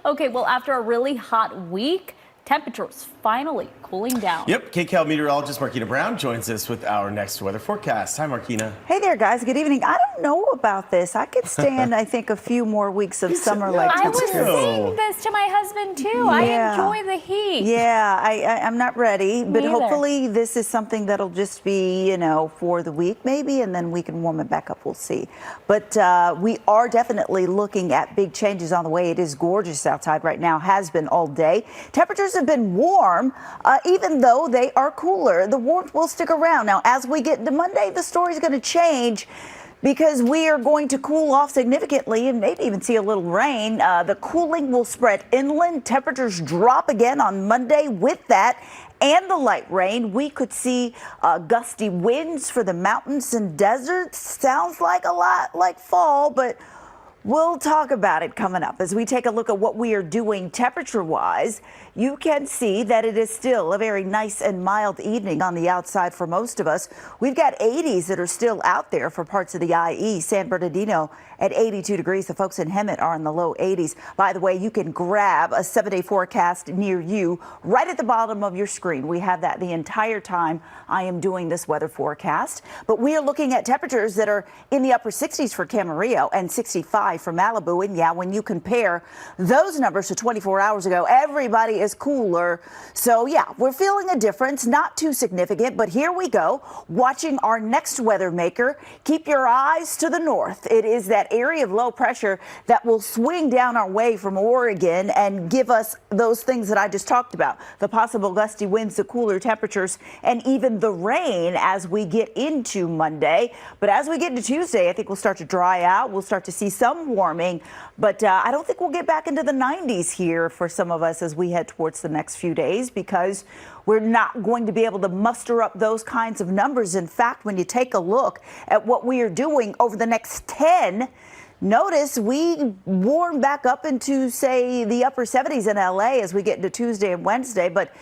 Okay, well, after a really hot week, temperatures finally cooling down. Yep, KCAL meteorologist Markina Brown joins us with our next weather forecast. Hi, Markina. Hey there, guys. Good evening. I don't know about this. I could stand, I think, a few more weeks of summer like I was temperatures. saying this to my husband, too. I enjoy the heat. Yeah, I'm not ready, but Neither. hopefully this is something that'll just be, for the week maybe, and then we can warm it back up. We'll see. But we are definitely looking at big changes on the way. It is gorgeous outside right now, has been all day. Temperatures have been warm, even though they are cooler. The warmth will stick around. Now, as we get into Monday, the story's going to change, because we are going to cool off significantly and maybe even see a little rain. The cooling will spread inland. Temperatures drop again on Monday. With that and the light rain, we could see gusty winds for the mountains and deserts. Sounds like a lot like fall, but we'll talk about it coming up. As we take a look at what we are doing temperature-wise, you can see that it is still a very nice and mild evening on the outside for most of us. We've got 80s that are still out there for parts of the IE. San Bernardino at 82 degrees. The folks in Hemet are in the low 80s. By the way, you can grab a 7-day forecast near you right at the bottom of your screen. We have that the entire time I am doing this weather forecast. But we are looking at temperatures that are in the upper 60s for Camarillo and 65 for Malibu. And yeah, when you compare those numbers to 24 hours ago, everybody is cooler. So yeah, we're feeling a difference, not too significant, but here we go. Watching our next weather maker. Keep your eyes to the north. It is that area of low pressure that will swing down our way from Oregon and give us those things that I just talked about. The possible gusty winds, the cooler temperatures, and even the rain as we get into Monday. But as we get into Tuesday, I think we'll start to dry out. We'll start to see some warming, but I don't think we'll get back into the 90s here for some of us as we head towards the next few days, because we're not going to be able to muster up those kinds of numbers. In fact, when you take a look at what we are doing over the next 10, notice we warm back up into, say, the upper 70s in LA as we get into Tuesday and Wednesday, but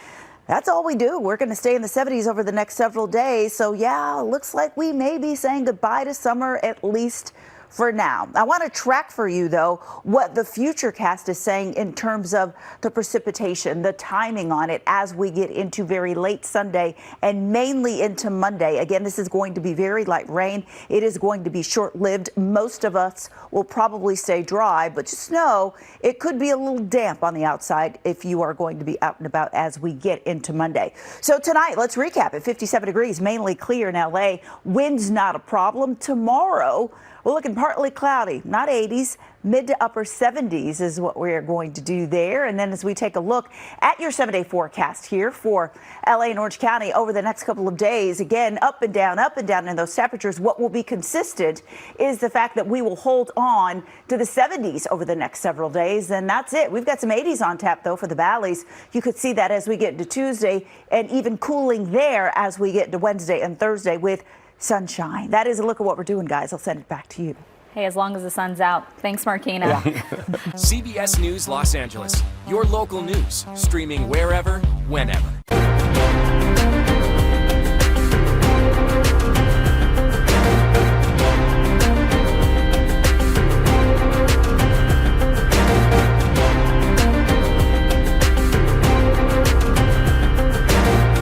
that's all we do. We're going to stay in the 70s over the next several days. So yeah, looks like we may be saying goodbye to summer, at least for now. I want to track for you, though, what the Futurecast is saying in terms of the precipitation, the timing on it as we get into very late Sunday and mainly into Monday. Again, this is going to be very light rain. It is going to be short-lived. Most of us will probably stay dry, but just know it could be a little damp on the outside if you are going to be out and about as we get into Monday. So tonight, let's recap it. 57 degrees, mainly clear in LA. Wind's not a problem. Tomorrow, we're looking partly cloudy, not 80s, mid to upper 70s is what we are going to do there. And then as we take a look at your 7-day forecast here for LA and Orange County over the next couple of days, again, up and down in those temperatures. What will be consistent is the fact that we will hold on to the 70s over the next several days. And that's it. We've got some 80s on tap, though, for the valleys. You could see that as we get into Tuesday, and even cooling there as we get into Wednesday and Thursday with sunshine. That is a look at what we're doing, guys. I'll send it back to you. Hey, as long as the sun's out. Thanks, Markina. Yeah. CBS News Los Angeles, your local news, streaming wherever, whenever.